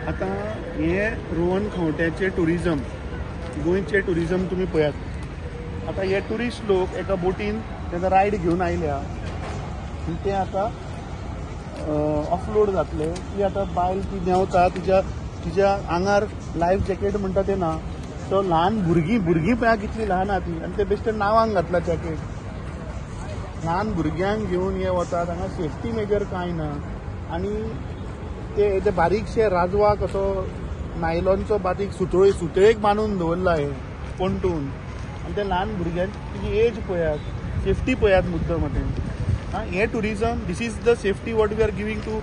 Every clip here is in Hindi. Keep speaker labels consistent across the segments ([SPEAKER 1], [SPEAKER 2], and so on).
[SPEAKER 1] आता हे रोहन खंवट्याचे टुरिजम, गोंयचे टुरिजम तुम्ही पळयात. आता हे टुरिस्ट लोक एका बोटीन तेका रायड घेऊन आयल्या आनी ते आता ऑफलोड जातले. ती आता बायल ती देंवता, तिच्या आंगार लायफ जॅकेट म्हणटा ते ना. तो ल्हान भुरगीं पळया कितली ल्हान आहा ती, आनी ते बेश्टे नांवांक घातला जॅकेट. ल्हान भुरग्यांक घेऊन हे वतात, हांगा सेफ्टी मेजर कांय ना. आनी ते बारीकशे राजवाक असो नायलॉनचो बारीक सुतळेक बांदून दवरला हे पोंटून. आनी ते ल्हान भुरग्यांची एज पळयात, सेफ्टी पळयात मुद्दम हां. हे tourism, this is the safety what we are giving to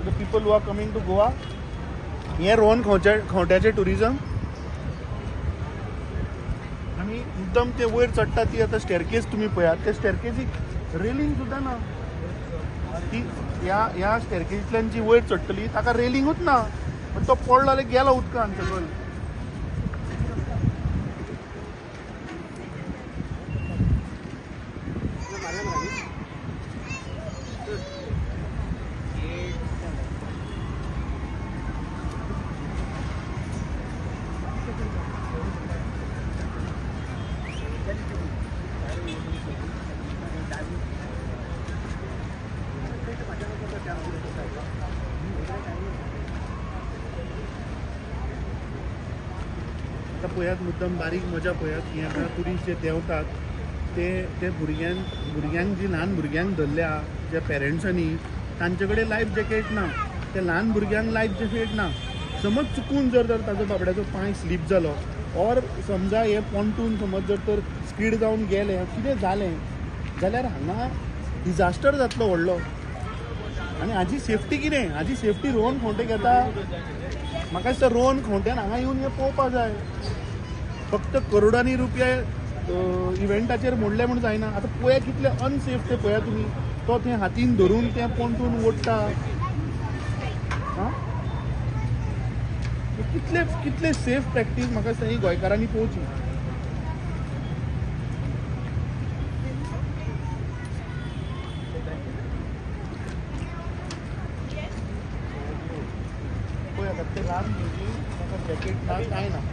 [SPEAKER 1] the people who are coming to Goa. हे रोहन खंवट्याचे टुरिजम. आनी मुद्दम ते वयर चडटा ती आता स्टेरकेस तुम्ही पळयात, त्या स्टेरकेसीक रेलिंग सुद्दां ना. ती ह्या स्टेरकेसींतल्यान जी वयर चडटली ताका रेलिंगूच ना. तो पडलो जाल्यार गेलो उदकान सकयल. आता पळयात मुद्दम बारीक मजा पळयात की हांगा टुरिस्ट जे देंवतात ते भुरग्यांक जी ल्हान भुरग्यांक धरल्या ज्या पेरंट्सांनी, तांचे कडेन लायफ जॅकेट ना. त्या ल्हान भुरग्यांक लायफ जॅकेट ना. समज चुकून जर ताजो बाबड्याचो पांय स्लीप जालो, ऑर समजा हे पोंटून समज जर तर स्पीड जावन गेले, कितें जालें जाल्यार हांगा डिजास्टर जातलो व्हडलो. आनी हाजी सेफ्टी कितें? हाजी सेफ्टी रोहन खंवटे घेता. म्हाका दिसता रोहन खंवट्यान हांगा येवन हें पळोवपा जाय. फक्त करोडांनी रुपया इव्हेंटाचेर मोडले म्हूण जायना. आतां पळया कितले अनसेफ ते पळया तुमी. तो थंय हातीन धरून तें पोंटून ओडटा. हां, कितले सेफ प्रॅक्टीस म्हाका दिसता ही गोंयकारांनी पळोवची. पळय आतां ते ल्हान भुरगीं ताका जॅकेट ना, कांय ना.